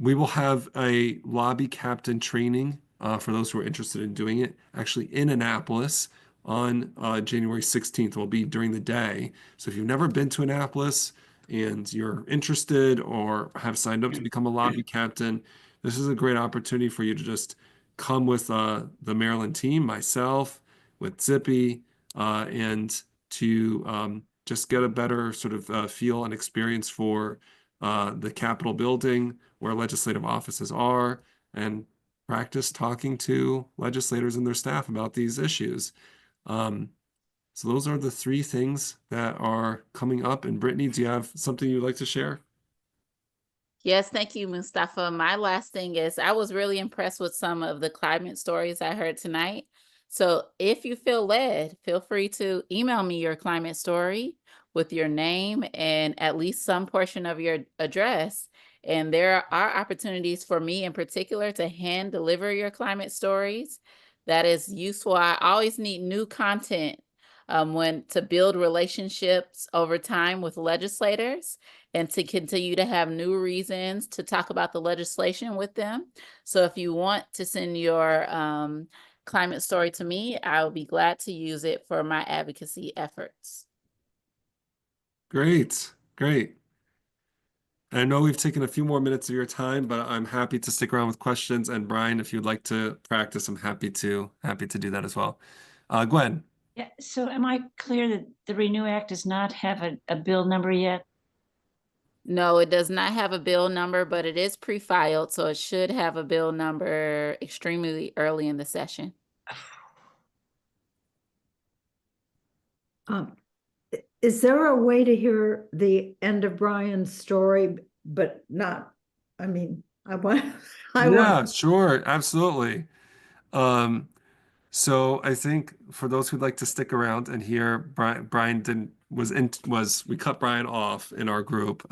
We will have a lobby captain training for those who are interested in doing it, actually in Annapolis on January 16th. It will be during the day. So if you've never been to Annapolis and you're interested or have signed up to become a lobby captain, this is a great opportunity for you to just come with the Maryland team, myself, with Zippy, and to just get a better sort of feel and experience for the Capitol building, where legislative offices are, and practice talking to legislators and their staff about these issues. So those are the three things that are coming up. And Brittany, do you have something you'd like to share? Yes, thank you, Mustafa. My last thing is I was really impressed with some of the climate stories I heard tonight. So if you feel led, feel free to email me your climate story with your name and at least some portion of your address. And there are opportunities for me in particular to hand deliver your climate stories. That is useful. I always need new content when to build relationships over time with legislators and to continue to have new reasons to talk about the legislation with them. So if you want to send your climate story to me, I will be glad to use it for my advocacy efforts. Great, great. I know we've taken a few more minutes of your time, but I'm happy to stick around with questions. And Brian, if you'd like to practice, I'm happy to do that as well. Gwen. Yeah, so am I clear that the Renew Act does not have a bill number yet? No, it does not have a bill number, but it is pre-filed, so it should have a bill number extremely early in the session. Is there a way to hear the end of Brian's story, but not, I mean, Yeah, sure, absolutely. So I think for those who'd like to stick around and hear, Brian we cut Brian off in our group.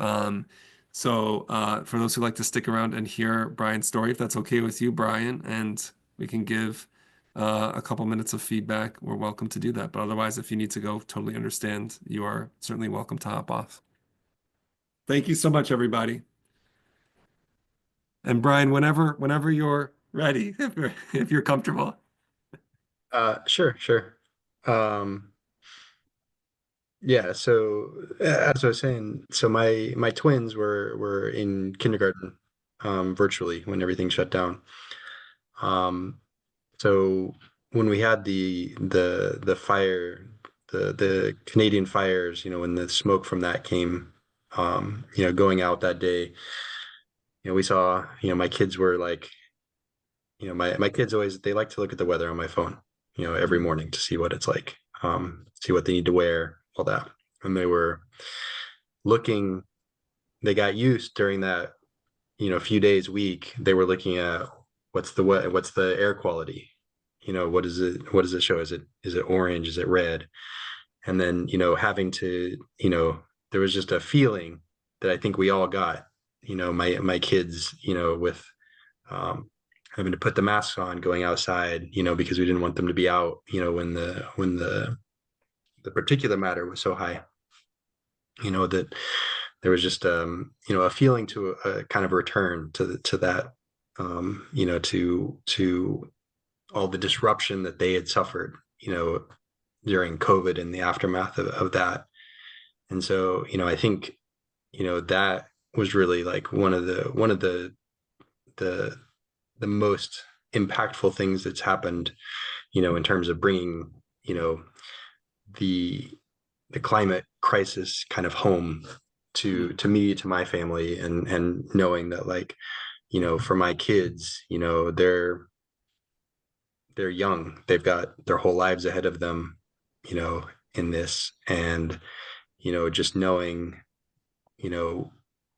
So for those who'd like to stick around and hear Brian's story, if that's okay with you, Brian, and we can give a couple minutes of feedback, we're welcome to do that. But otherwise, if you need to go, totally understand. You are certainly welcome to hop off. Thank you so much, everybody. And Brian, whenever you're ready, if you're comfortable. Sure. Yeah, so as I was saying, so my twins were in kindergarten virtually when everything shut down. So when we had the fire, the Canadian fires, when the smoke from that came, going out that day, we saw, my kids were like, my kids always, they like to look at the weather on my phone, every morning to see what it's like, see what they need to wear, all that. And they were looking, they got used during that, few days, week, they were looking at what's the air quality, what does it show? Is it orange? Is it red? And then, having to, there was just a feeling that I think we all got, my kids, with, having to put the masks on going outside, because we didn't want them to be out, when the particulate matter was so high, that there was just, a feeling to a kind of return to that, to all the disruption that they had suffered, during COVID and the aftermath of that. And so, I think, that was really like one of the most impactful things that's happened, in terms of bringing, the climate crisis kind of home to me, to my family, and knowing that, like, for my kids, they're young, they've got their whole lives ahead of them, in this, and, just knowing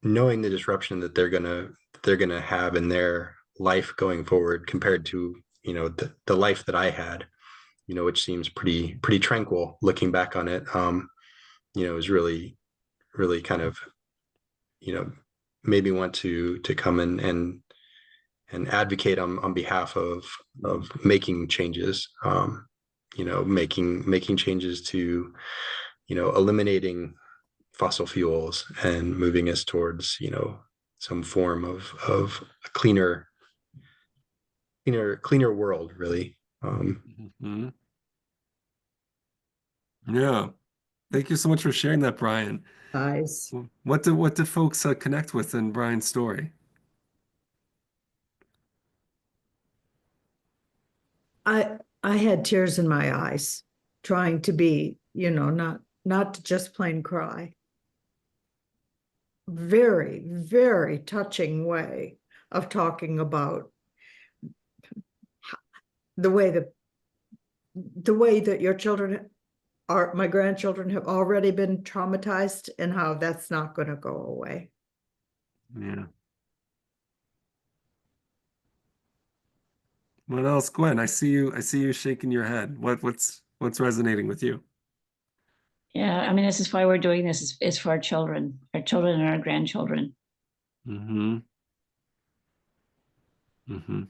knowing the disruption that they're gonna have in their life going forward compared to, you know, the life that I had, you know, which seems pretty tranquil looking back on it. You know, is really kind of, you know, made me want to come in and advocate on behalf of making changes. You know, making changes to, you know, eliminating fossil fuels and moving us towards, you know, some form of a cleaner world, really. Mhm. Yeah. Thank you so much for sharing that, Brian. Eyes. What did folks connect with in Brian's story? I had tears in my eyes, trying to be, you know, not to just plain cry. Very, very touching way of talking about the way that your children my grandchildren have already been traumatized, and how that's not going to go away. Yeah. What else, Gwen? I see you shaking your head. What's resonating with you? Yeah, I mean, this is why we're doing this. It's for our children and our grandchildren. Mm-hmm. Mm-hmm.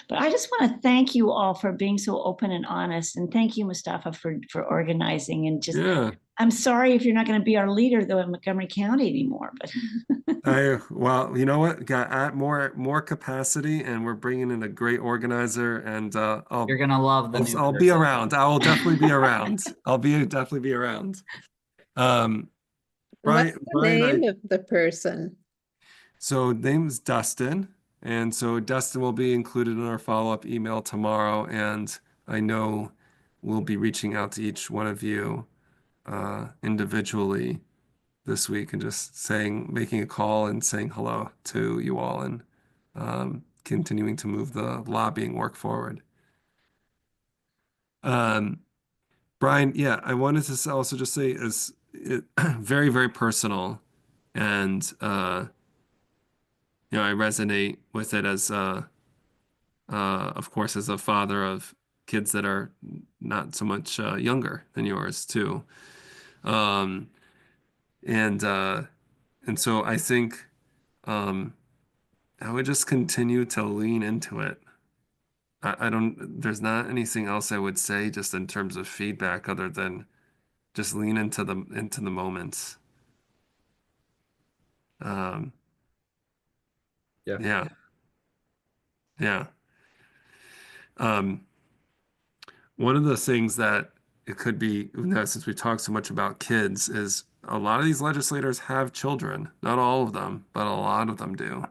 But I just want to thank you all for being so open and honest, and thank you, Mustafa, for organizing. And just, Yeah. I'm sorry if you're not going to be our leader though in Montgomery County anymore. But Well, you know what? Got more capacity, and we're bringing in a great organizer, and You're gonna love the new I'll be person. around. I will definitely be around. Definitely be around. Brian, What's the name of the person? So name's Dustin, and so Dustin will be included in our follow-up email tomorrow, and I know we'll be reaching out to each one of you individually this week and just making a call and saying hello to you all, and continuing to move the lobbying work forward. Brian, yeah, I wanted to also just say is very, very personal, and you know, I resonate with it as of course, as a father of kids that are not so much younger than yours too. Um, and so I think I would just continue to lean into it. I don't, there's not anything else I would say just in terms of feedback other than just lean into the moments. Yeah. Yeah. Yeah. One of the things that it could be, since we talk so much about kids, is a lot of these legislators have children. Not all of them, but a lot of them do.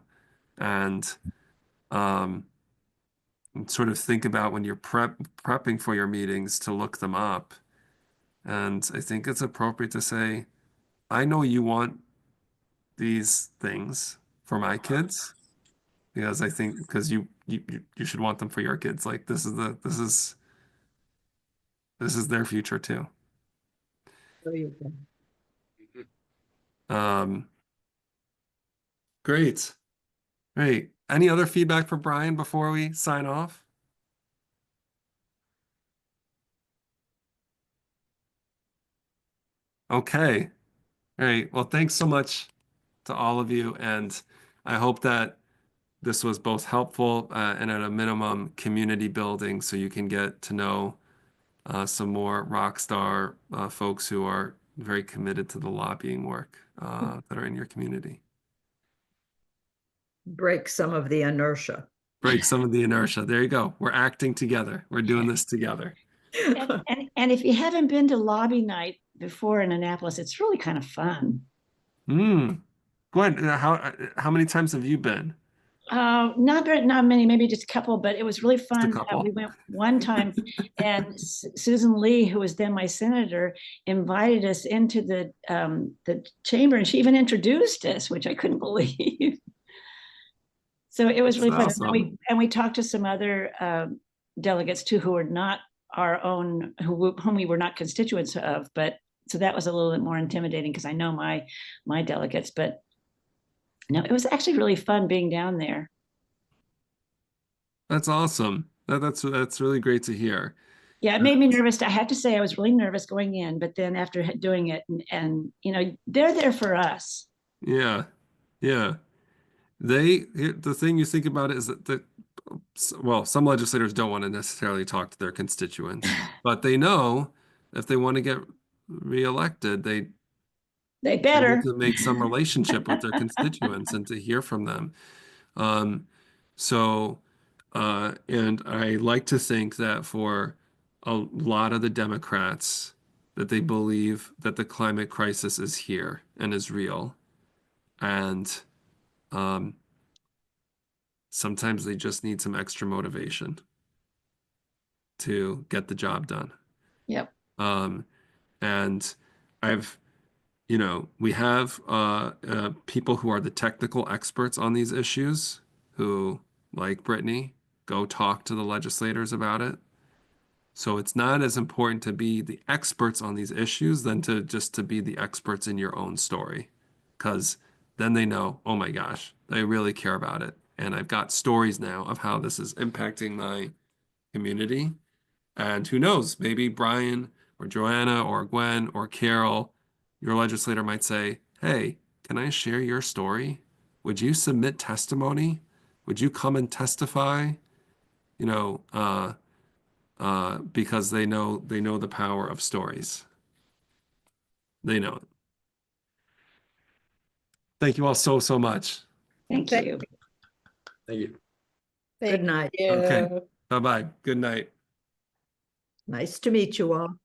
And sort of think about when you're prepping for your meetings to look them up. And I think it's appropriate to say, I know you want these things for my kids, because I think because you should want them for your kids. Like this is their future too. There you go. Great. Great. Any other feedback for Brian before we sign off? Okay. All right. Well, thanks so much to all of you. And I hope that this was both helpful and at a minimum community building so you can get to know some more rock star folks who are very committed to the lobbying work that are in your community. Break some of the inertia. Break some of the inertia. There you go. We're acting together. We're doing this together. and if you haven't been to lobby night before in Annapolis, it's really kind of fun. Gwen, how many times have you been? Not many, maybe just a couple, but it was really fun. We went one time, and Susan Lee, who was then my senator, invited us into the chamber, and she even introduced us, which I couldn't believe. So it was really fun. And we talked to some other delegates too, who were not our own, whom we were not constituents of, but So that was a little bit more intimidating because I know my delegates, but no, it was actually really fun being down there. That's awesome. That's really great to hear. Yeah, it made me nervous. I have to say I was really nervous going in, but then after doing it and you know, they're there for us. Yeah. Yeah. The thing you think about is that well, some legislators don't want to necessarily talk to their constituents, but they know if they want to get reelected, they better need to make some relationship with their constituents and to hear from them. And I like to think that for a lot of the Democrats, that they believe that the climate crisis is here and is real. And sometimes they just need some extra motivation to get the job done. Yep. And we have people who are the technical experts on these issues who, like Brittany, go talk to the legislators about it. So it's not as important to be the experts on these issues than to be the experts in your own story. Because then they know, oh my gosh, they really care about it. And I've got stories now of how this is impacting my community. And who knows, maybe Brian or Joanna or Gwen or Carol, your legislator might say, hey, can I share your story? Would you submit testimony? Would you come and testify? Because they know the power of stories. They know it. Thank you all so much. Thank you. Thank you. Good night. Okay. Bye-bye. Good night. Nice to meet you all.